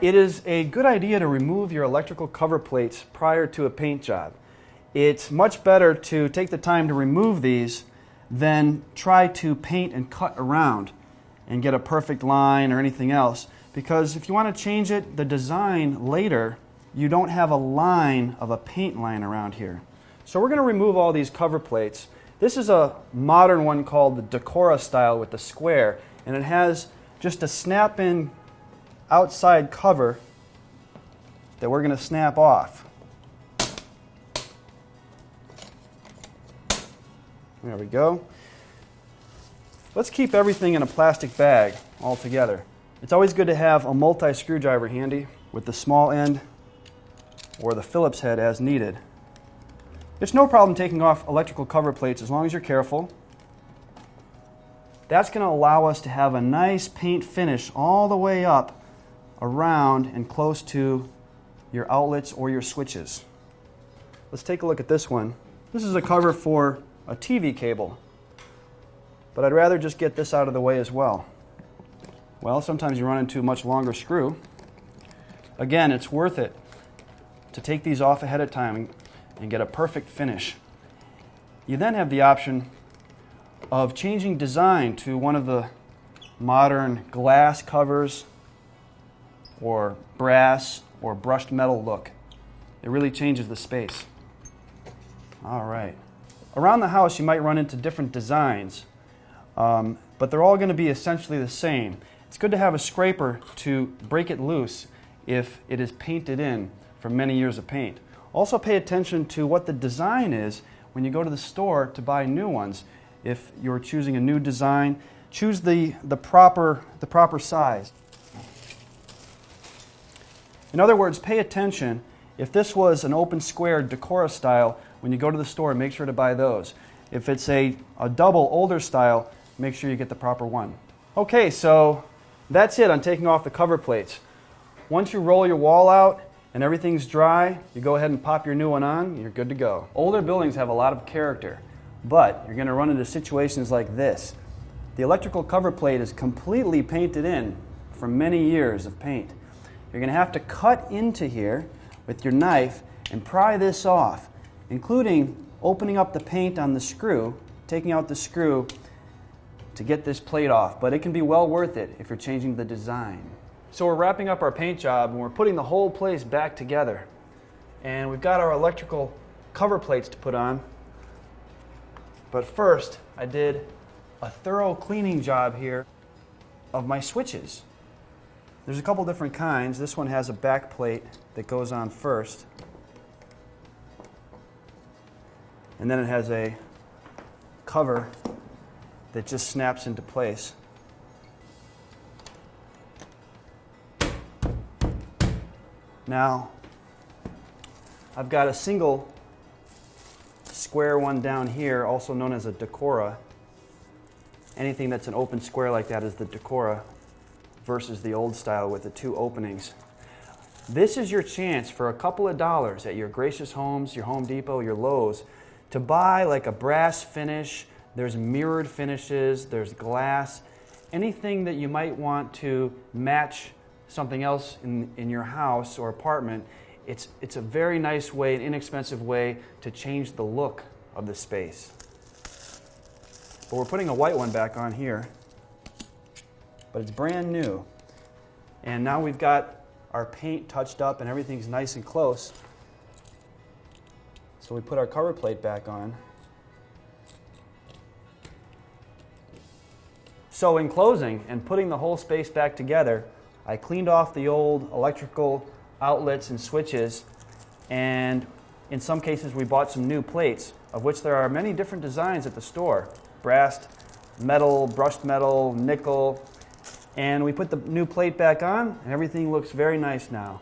It is a good idea to remove your electrical cover plates prior to a paint job. It's much better to take the time to remove these than try to paint and cut around and get a perfect line or anything else, because if you want to change it, the design later, you don't have a line of a paint line around here. So we're going to remove all these cover plates. This is a modern one called the Decora style with the square, and it has just a snap-in outside cover that we're going to snap off. There we go. Let's keep everything in a plastic bag all together. It's always good to have a multi-screwdriver handy with the small end or the Phillips head as needed. It's no problem taking off electrical cover plates as long as you're careful. That's going to allow us to have a nice paint finish all the way up around and close to your outlets or your switches. Let's take a look at this one. This is a cover for a TV cable, but I'd rather just get this out of the way as well. Well, sometimes you run into a much longer screw. Again, it's worth it to take these off ahead of time and get a perfect finish. You then have the option of changing design to one of the modern glass covers or brass or brushed metal look. It really changes the space. All right. Around the house you might run into different designs, but they're all going to be essentially the same. It's good to have a scraper to break it loose if it is painted in from many years of paint. Also pay attention to what the design is when you go to the store to buy new ones. If you're choosing a new design, choose the proper size. In other words, pay attention. If this was an open square Decora style, when you go to the store, make sure to buy those. If it's a double older style, make sure you get the proper one. Okay, so that's it on taking off the cover plates. Once you roll your wall out and everything's dry, you go ahead and pop your new one on, and you're good to go. Older buildings have a lot of character, but you're going to run into situations like this. The electrical cover plate is completely painted in from many years of paint. You're going to have to cut into here with your knife and pry this off, including opening up the paint on the screw, taking out the screw to get this plate off. But it can be well worth it if you're changing the design. So we're wrapping up our paint job and we're putting the whole place back together. And we've got our electrical cover plates to put on. But first, I did a thorough cleaning job here of my switches. There's a couple different kinds. This one has a back plate that goes on first. And then it has a cover that just snaps into place. Now, I've got a single square one down here, also known as a Decora. Anything that's an open square like that is the Decora versus the old style with the two openings. This is your chance for a couple of dollars at your Gracious Homes, your Home Depot, your Lowe's to buy like a brass finish. There's mirrored finishes, there's glass, anything that you might want to match something else in your house or apartment. It's a very nice way, an inexpensive way to change the look of the space. But we're putting a white one back on here, but it's brand new. And now we've got our paint touched up and everything's nice and close. So we put our cover plate back on. So in closing and putting the whole space back together, I cleaned off the old electrical outlets and switches, and in some cases we bought some new plates, of which there are many different designs at the store. Brass, metal, brushed metal, nickel, and we put the new plate back on and everything looks very nice now.